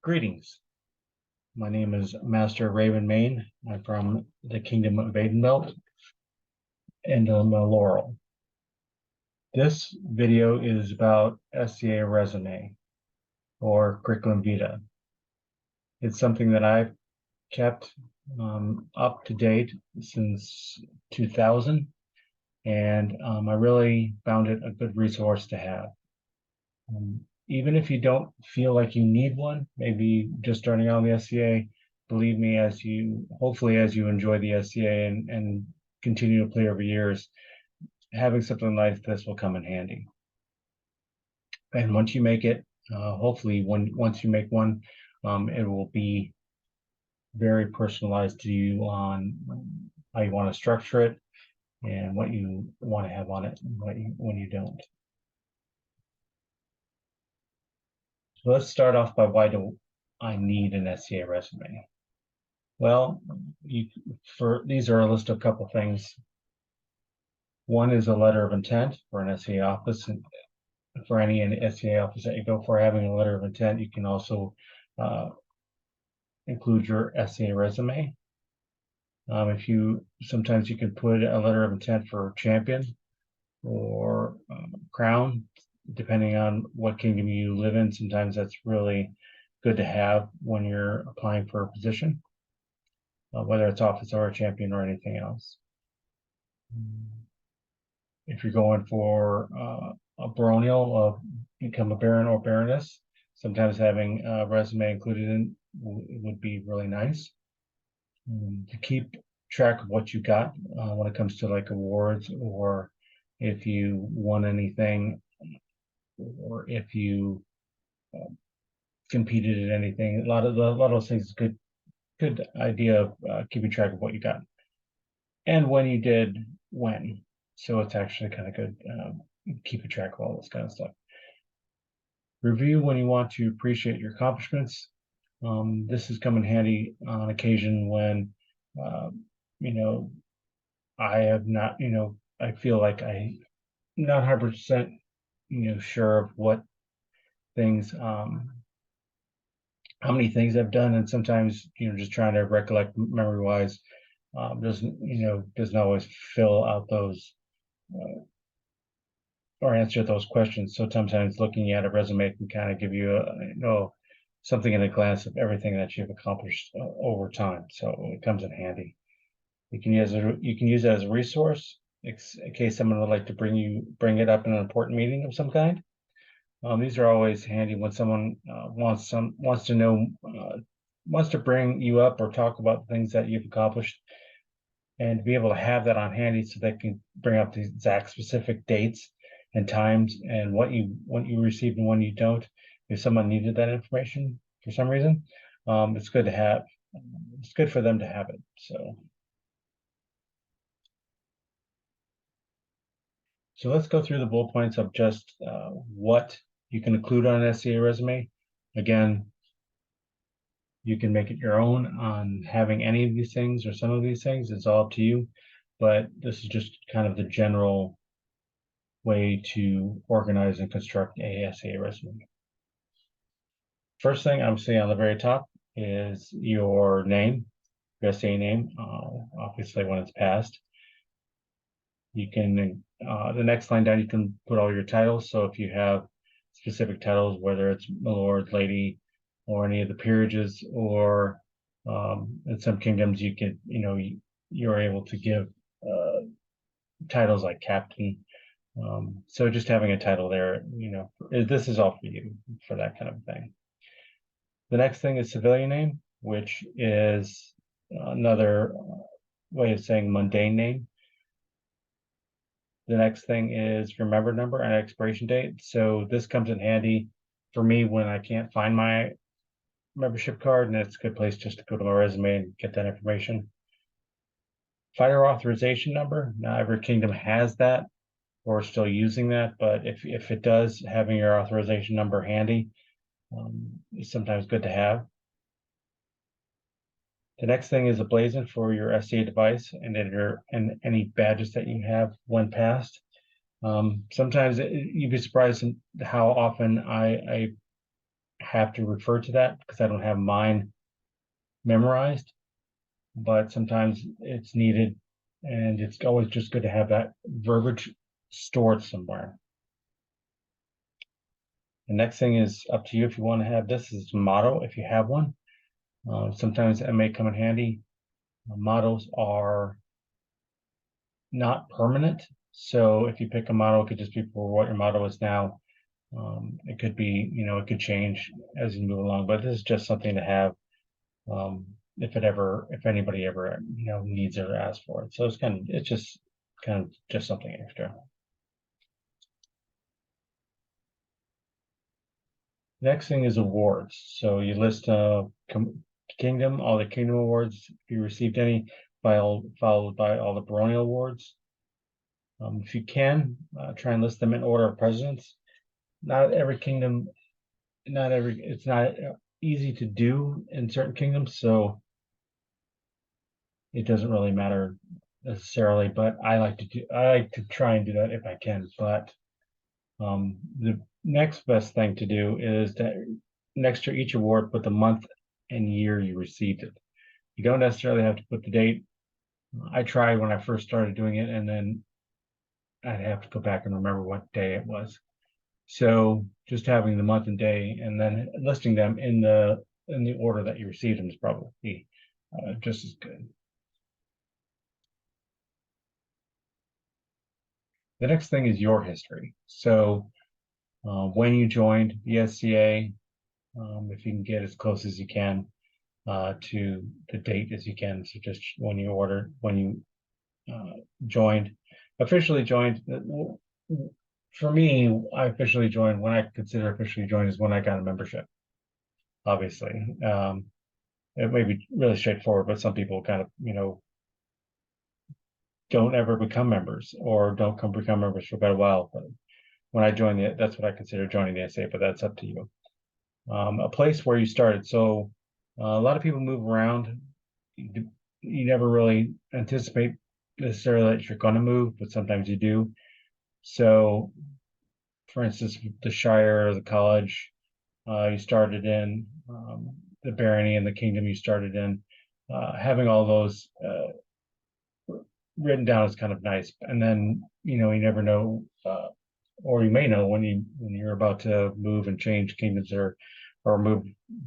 Greetings. My name is Master Raven Main. I'm from the Kingdom of Belt and Laurel. This video is about Sca Resume or Curriculum Vitae. It's something that I've kept up to date since 2000, and I really found it a good resource to have. Even if you don't feel like you need one, maybe just starting out on the Sca, believe me, hopefully as you enjoy the Sca and continue to play over years, having something like this will come in handy. And once you make it, hopefully once you make one, it will be very personalized to you on how you want to structure it and what you want to have on it and when you don't. So let's start off by why do I need an Sca resume? Well, these are a list of a couple things. One is a letter of intent for an Sca office, and for any Sca office that you go for having a letter of intent, you can also include your Sca resume. Sometimes you can put a letter of intent for champion or crown, depending on what kingdom you live in. Sometimes that's really good to have when you're applying for a position, whether it's office or a champion or anything else. If you're going for a baronial of become a baron or baroness, sometimes having a resume included in would be really nice. To keep track of what you got when it comes to like awards, or if you won anything, or if you competed in anything. A lot of those things is good idea of keeping track of what you got and when you did when. So it's actually kind of good keeping track of all this kind of stuff. Review when you want to appreciate your accomplishments. This has come in handy on occasion when I have not, I feel like I'm not 100% sure of what things how many things I've done, and sometimes just trying to recollect memory wise doesn't always fill out those or answer those questions. So sometimes looking at a resume can kind of give you something in a glance of everything that you've accomplished over time. So it comes in handy. You can use it as a resource in case someone would like to bring it up in an important meeting of some kind. These are always handy when someone wants to bring you up or talk about things that you've accomplished, and to be able to have that on handy so they can bring up the exact specific dates and times and what you received and when you don't. If someone needed that information for some reason, it's good to have. It's good for them to have it. So let's go through the bullet points of just what you can include on an Sca resume. Again, you can make it your own on having any of these things or some of these things. It's all up to you, but this is just kind of the general way to organize and construct a Sca resume. First thing I would say on the very top is your name, your Sca name, obviously when it's passed. You can, the next line down, you can put all your titles. So if you have specific titles, whether it's my lord, lady, or any of the peerages, or in some kingdoms, you can, you're able to give titles like captain. So just having a title there, this is all for you for that kind of thing. The next thing is civilian name, which is another way of saying mundane name. The next thing is remember number and expiration date. So this comes in handy for me when I can't find my membership card, and it's a good place just to go to my resume and get that information. Fighter authorization number. Now every kingdom has that or still using that, but if it does, having your authorization number handy is sometimes good to have. The next thing is a blazon for your Sca device and any badges that you have when passed. Sometimes you'd be surprised how often I have to refer to that because I don't have mine memorized, but sometimes it's needed, and it's always just good to have that verbiage stored somewhere. The next thing is up to you if you want to have this is motto if you have one. Sometimes it may come in handy. Mottos are not permanent, so if you pick a motto, it could just be for what your motto is now. It could be, it could change as you move along, but this is just something to have if anybody ever needs it or asks for it. So it's just something extra. Next thing is awards. So you list kingdom, all the kingdom awards, if you received any, followed by all the baronial awards. If you can, try and list them in order of precedence. Not every kingdom, it's not easy to do in certain kingdoms, so it doesn't really matter necessarily, but I like to try and do that if I can. But the next best thing to do is that next to each award, put the month and year you received it. You don't necessarily have to put the date. I tried when I first started doing it, and then I'd have to go back and remember what day it was. So just having the month and day, and then listing them in the order that you received them is probably just as good. The next thing is your history. So when you joined the SCA, if you can get as close as you can to the date as you can. So just when you officially joined. For me, I officially joined when I consider officially joined is when I got a membership. Obviously, it may be really straightforward, but some people kind of don't ever become members or don't become members for quite a while. But when I joined that's what I consider joining the SA. But that's up to you. A place where you started. So a lot of people move around. You never really anticipate necessarily that you're going to move, but sometimes you do. So, for instance, the Shire or the college you started in, the barony and the kingdom you started in, having all those written down is kind of nice. And then you never know, or you may know when you're about to move and change kingdoms or move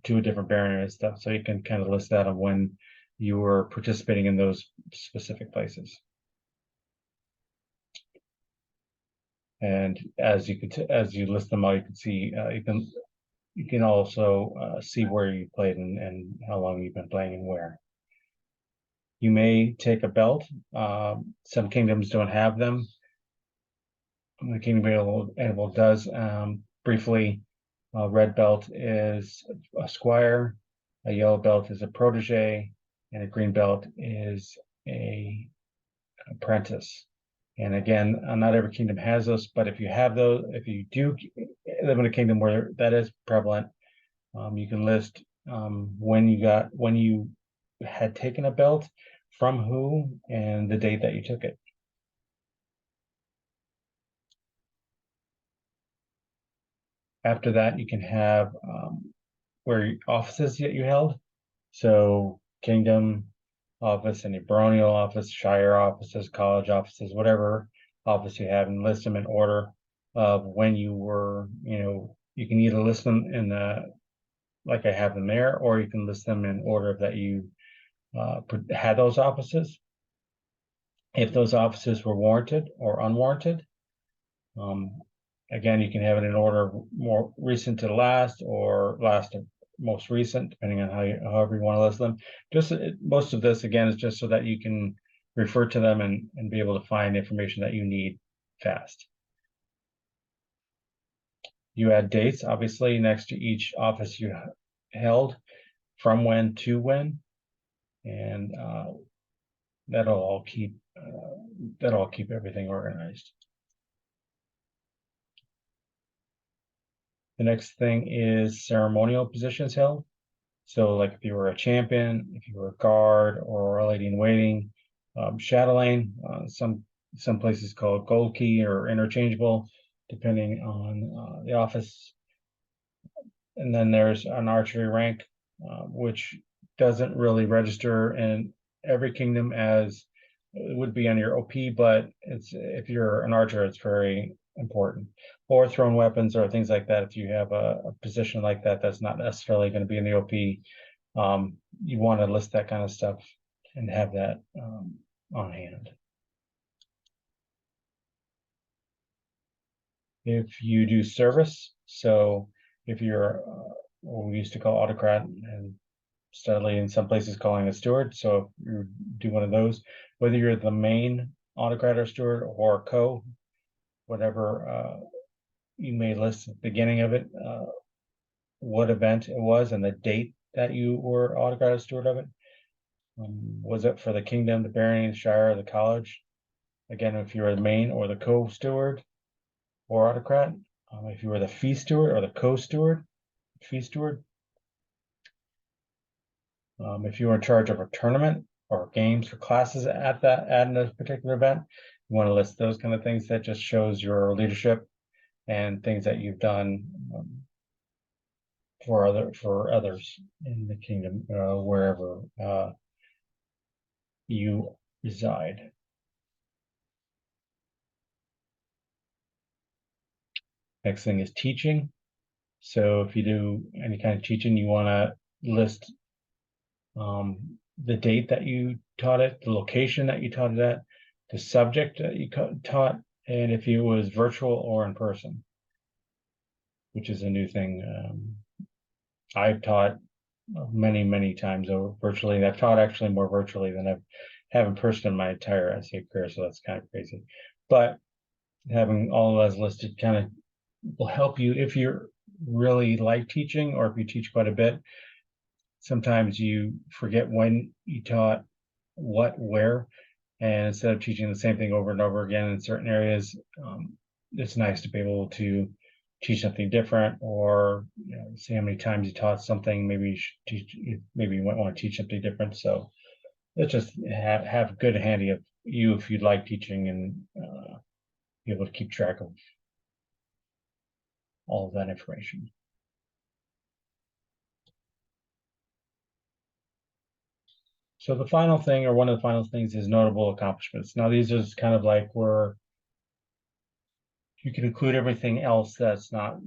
to a different barony and stuff. So you can kind of list that on when you were participating in those specific places. And as you list them all, you can see you can also see where you played and how long you've been playing and where. You may take a belt. Some kingdoms don't have them. The Kingdom Animal does. Briefly, a red belt is a squire, a yellow belt is a protege, and a green belt is a apprentice. And again, not every kingdom has those, but if you do live in a kingdom where that is prevalent, you can list when you had taken a belt, from who, and the date that you took it. After that, you can have where offices that you held. So kingdom office, any baronial office, shire offices, college offices, whatever office you have, and list them in order of when you were, you can either list them in the, like I have them there, or you can list them in order that you had those offices. If those offices were warranted or unwarranted, again, you can have it in order more recent to last or last to most recent, depending on however you want to list them. Just most of this again is just so that you can refer to them and be able to find information that you need fast. You add dates, obviously, next to each office you held, from when to when, and that'll all keep everything organized. The next thing is ceremonial positions held. So like if you were a champion, if you were a guard or a lady in waiting, chatelaine, some places call it gold key or interchangeable, depending on the office. and then there's an archery rank, which doesn't really register in every kingdom as it would be on your OP, but it's if you're an archer, it's very important. Or thrown weapons or things like that. If you have a position like that, that's not necessarily going to be in the OP. You want to list that kind of stuff and have that on hand. If you do service, so if you're what we used to call autocrat and steadily in some places calling a steward, so if you do one of those, whether you're the main autocrat or steward or co, whatever you may list at the beginning of it, what event it was and the date that you were autocrat or steward of it. Was it for the kingdom, the barony, the shire, the college? Again, if you were the main or the co-steward or autocrat, if you were the fee steward or the co-steward, fee steward, if you were in charge of a tournament or games or classes at a particular event, you want to list those kind of things. That just shows your leadership and things that you've done for others in the kingdom, wherever you reside. Next thing is teaching. So if you do any kind of teaching, you want to list the date that you taught it, the location that you taught it at, the subject that you taught, and if it was virtual or in person, which is a new thing. I've taught many times over virtually. I've taught actually more virtually than I've have in person in my entire SCA career, so that's kind of crazy. But having all of those listed kind of will help you if you're really like teaching or if you teach quite a bit. Sometimes you forget when you taught what, where, and instead of teaching the same thing over and over again in certain areas, it's nice to be able to teach something different, or see how many times you taught something. Maybe you should teach, maybe you might want to teach something different. So let's just have good handy of you if you'd like teaching and be able to keep track of all of that information. So the final thing, or one of the final things, is notable accomplishments. Now these are kind of like where you can include everything else that's not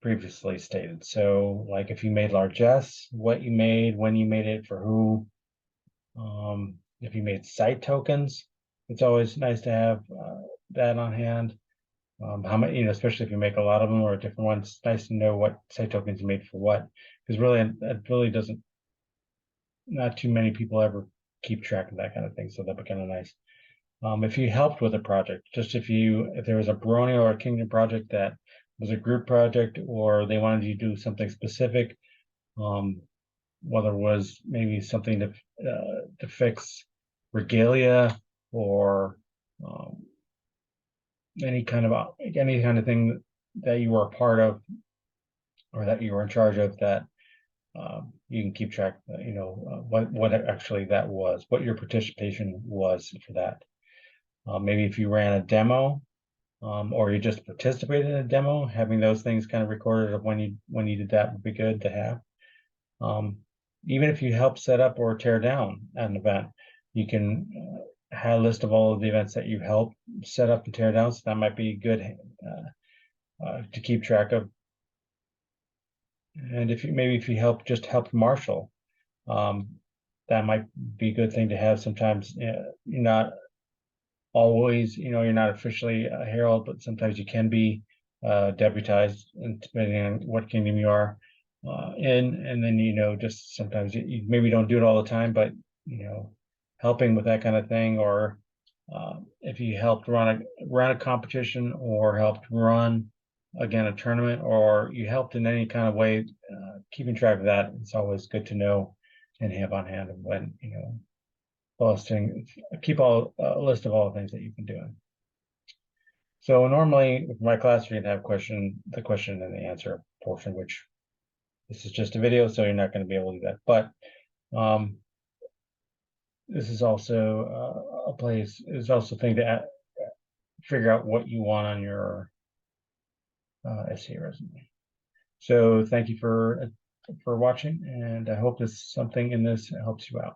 previously stated. So like if you made largesse, what you made, when you made it, for who. If you made site tokens, it's always nice to have that on hand. How many, especially if you make a lot of them or different ones, it's nice to know what site tokens you made for what, because really it really doesn't, not too many people ever keep track of that kind of thing, so that'd be kind of nice. If you helped with a project, just if there was a baronial or a kingdom project that was a group project, or they wanted you to do something specific, whether it was maybe something to fix regalia or any kind of thing that you were a part of or that you were in charge of, that you can keep track, what actually that was, what your participation was for that. Maybe if you ran a demo, or you just participated in a demo, having those things kind of recorded of when you did that would be good to have. Even if you help set up or tear down an event, you can have a list of all of the events that you helped set up and tear down. So that might be good to keep track of. And if you help marshal, that might be a good thing to have. Sometimes you're not always, you're not officially a herald, but sometimes you can be deputized, and depending on what kingdom you are in, and then just sometimes you maybe don't do it all the time, but helping with that kind of thing, or if you helped run a competition, or helped run again a tournament, or you helped in any kind of way, keeping track of that, it's always good to know and have on hand of when keep a list of all the things that you've been doing. So normally with my class, you're gonna have the question and the answer portion, which this is just a video, so you're not going to be able to do that. But this is also a place. It's also a thing to figure out what you want on your SCA resume. So thank you for watching, and I hope this something in this helps you out.